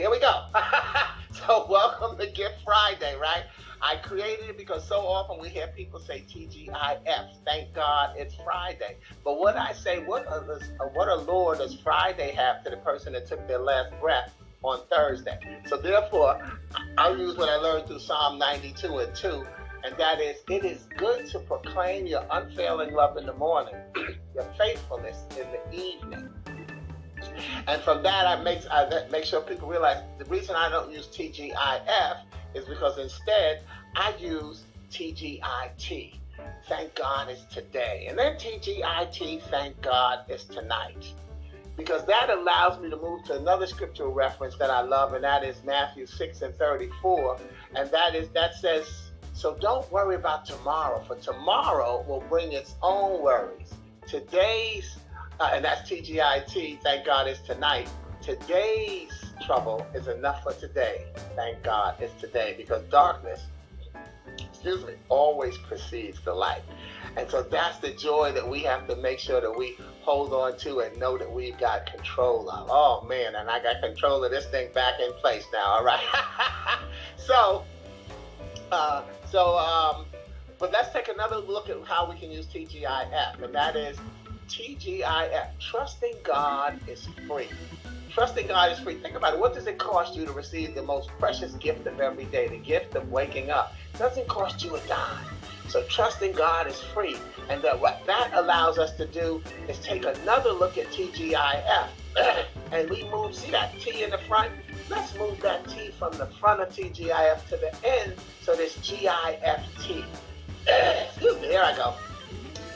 Here we go. So welcome to Gift Friday, right? I created it because so often we hear people say TGIF. Thank God it's Friday. But what I say, what allure does Friday have to the person that took their last breath on Thursday? So therefore, I'll use what I learned through Psalm 92 and 2, and that is, it is good to proclaim your unfailing love in the morning, your faithfulness in the evening. And from that, I make sure people realize the reason I don't use TGIF is because instead I use TGIT. Thank God it's today. And then TGIT, thank God it's tonight. Because that allows me to move to another scriptural reference that I love, and that is Matthew 6:34. And that says, so don't worry about tomorrow, for tomorrow will bring its own worries. And that's TGIT, thank God it's tonight. Today's trouble is enough for today. Thank God it's today. Because darkness, always precedes the light. And so that's the joy that we have to make sure that we hold on to and know that we've got control of. Oh man, and I got control of this thing back in place now, all right? But let's take another look at how we can use TGIF, and that is TGIF, trusting God is free. Trusting God is free. Think about it. What does it cost you to receive the most precious gift of every day, the gift of waking up? It doesn't cost you a dime. So trusting God is free. And what that allows us to do is take another look at TGIF. And we move, see that T in the front? Let's move that T from the front of TGIF to the end, so there's GIFT. Excuse me, here I go.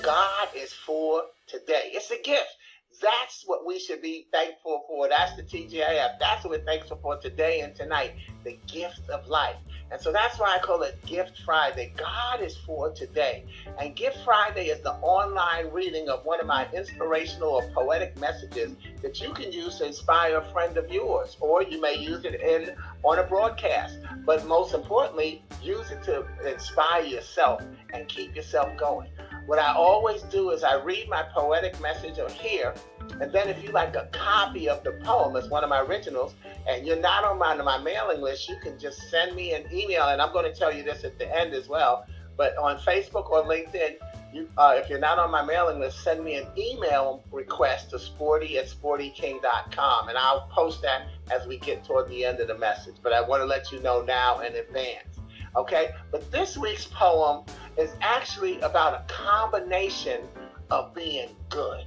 God is for today. It's a gift. That's what we should be thankful for. That's the TGIF. That's what we're thankful for today and tonight, the gift of life. And so that's why I call it Gift Friday. God is for today. And Gift Friday is the online reading of one of my inspirational or poetic messages that you can use to inspire a friend of yours, or you may use it on a broadcast. But most importantly, use it to inspire yourself and keep yourself going. What I always do is I read my poetic message on here, and then if you like a copy of the poem, it's one of my originals, and you're not on my mailing list, you can just send me an email, and I'm going to tell you this at the end as well. But on Facebook or LinkedIn, if you're not on my mailing list, send me an email request to sporty@sportyking.com, and I'll post that as we get toward the end of the message. But I want to let you know now in advance. Okay, but this week's poem is actually about a combination of being good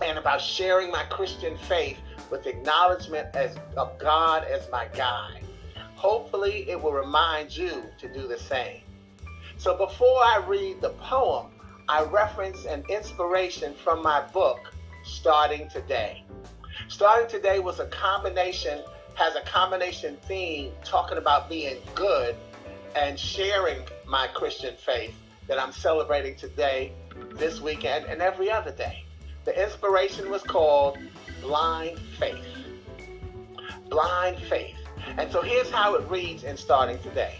and about sharing my Christian faith with acknowledgement of God as my guide. Hopefully, it will remind you to do the same. So before I read the poem, I reference an inspiration from my book, Starting Today. Starting Today has a combination theme talking about being good and sharing my Christian faith that I'm celebrating today, this weekend, and every other day. The inspiration was called Blind Faith. Blind Faith. And so here's how it reads in Starting Today.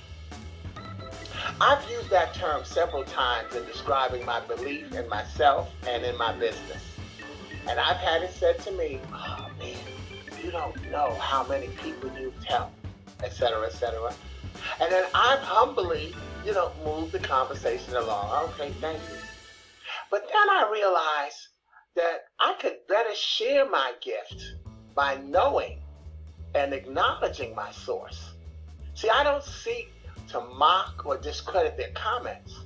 I've used that term several times in describing my belief in myself and in my business. And I've had it said to me, oh man, you don't know how many people you've helped, etc., etc. And then I've humbly, moved the conversation along. Okay, thank you. But then I realized that I could better share my gift by knowing and acknowledging my source. See, I don't seek to mock or discredit their comments.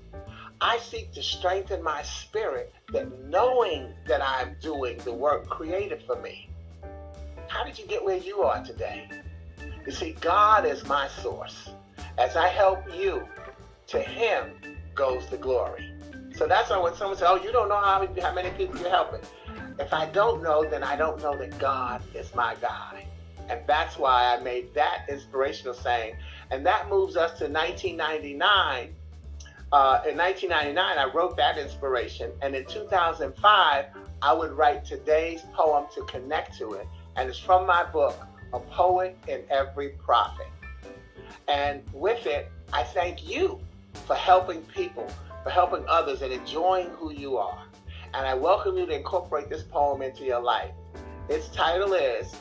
I seek to strengthen my spirit that knowing that I'm doing the work created for me. How did you get where you are today? You see, God is my source. As I help you, to Him goes the glory. So that's why when someone says, oh, you don't know how many people you're helping. If I don't know, then I don't know that God is my guide. And that's why I made that inspirational saying. And that moves us to 1999. In 1999, I wrote that inspiration. And in 2005, I would write today's poem to connect to it. And it's from my book, A Poet in Every Prophet. And with it, I thank you for helping people, for helping others, and enjoying who you are. And I welcome you to incorporate this poem into your life. Its title is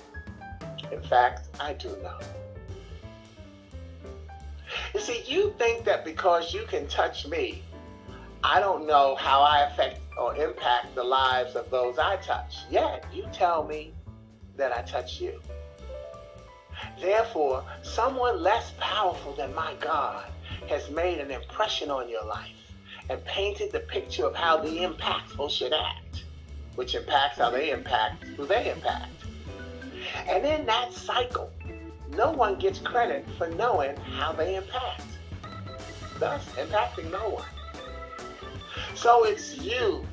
In fact, I do know. You see, you think that because you can touch me, I don't know how I affect or impact the lives of those I touch. Yet, you tell me that I touch you. Therefore, someone less powerful than my God has made an impression on your life and painted the picture of how the impactful should act, which impacts how they impact who they impact. And in that cycle, no one gets credit for knowing how they impact, thus impacting no one. So it's you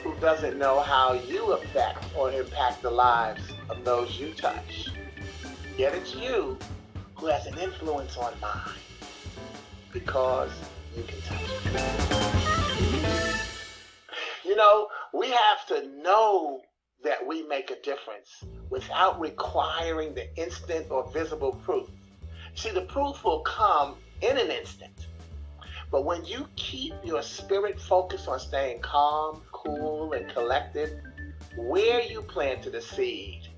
who doesn't know how you affect or impact the lives of those you touch. Yet it's you who has an influence on mine because you can touch me. You know, we have to know that we make a difference without requiring the instant or visible proof. See, the proof will come in an instant. But when you keep your spirit focused on staying calm, cool, and collected, where you planted a seed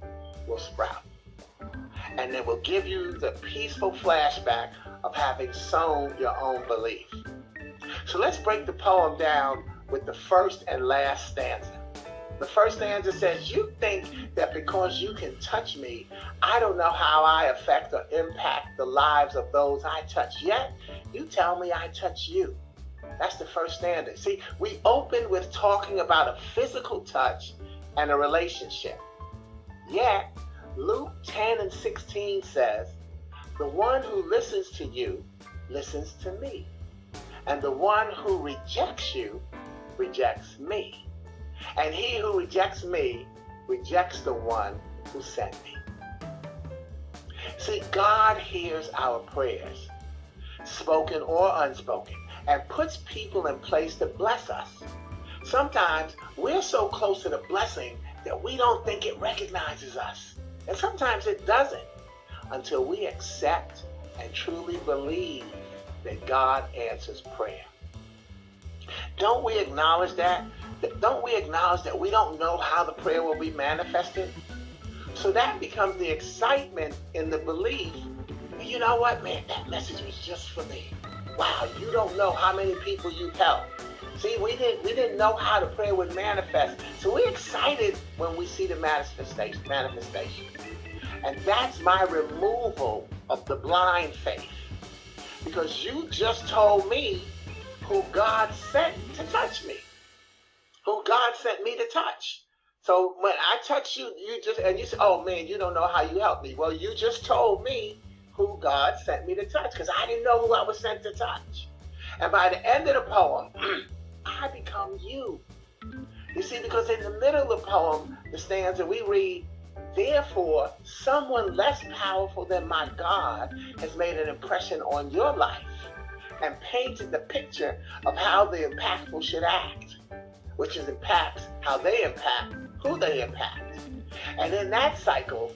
will sprout. And it will give you the peaceful flashback of having sown your own belief. So let's break the poem down with the first and last stanza. The first stanza says, you think that because you can touch me, I don't know how I affect or impact the lives of those I touch. Yet, you tell me I touch you. That's the first stanza. See, we open with talking about a physical touch and a relationship. Yet, Luke 10:16 says, the one who listens to you listens to me. And the one who rejects you rejects me. And he who rejects me rejects the one who sent me. See, God hears our prayers, spoken or unspoken, and puts people in place to bless us. Sometimes we're so close to the blessing that we don't think it recognizes us. And sometimes it doesn't until we accept and truly believe that God answers prayer. Don't we acknowledge that? Don't we acknowledge that we don't know how the prayer will be manifested? So that becomes the excitement in the belief. You know what, man, that message was just for me. Wow, you don't know how many people you've helped. See, we didn't know how the prayer would manifest. So we're excited when we see the manifestation. And that's my removal of the blind faith. Because you just told me who God sent to touch me. Who God sent me to touch. So when I touch you, you say, oh man, you don't know how you helped me. Well, you just told me who God sent me to touch, because I didn't know who I was sent to touch. And by the end of the poem, I become you. You see, because in the middle of the poem, the stanza we read, therefore, someone less powerful than my God has made an impression on your life and painted the picture of how the impactful should act, which is impacts how they impact who they impact. And in that cycle,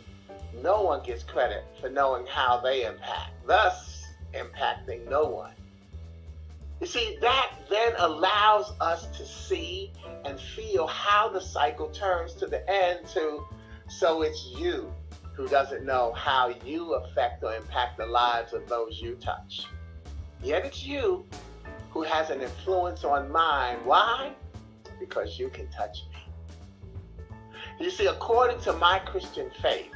no one gets credit for knowing how they impact, thus impacting no one. You see, that then allows us to see and feel how the cycle turns to the end to, so it's you who doesn't know how you affect or impact the lives of those you touch. Yet it's you who has an influence on mine. Why? Because you can touch me. You see, according to my Christian faith,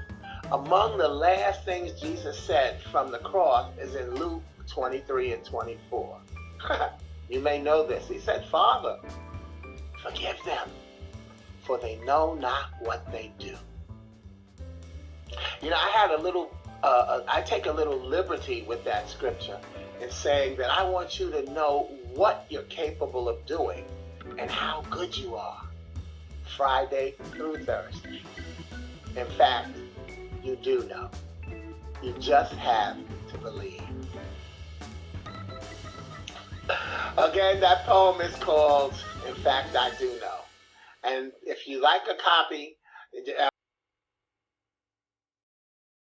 among the last things Jesus said from the cross is in Luke 23:24. You may know this. He said, Father, forgive them, for they know not what they do. You know, I take a little liberty with that scripture in saying that I want you to know what you're capable of doing and how good you are, Friday through Thursday. In fact, you do know. You just have to believe. Again, that poem is called, In Fact, I Do Know. And if you like a copy,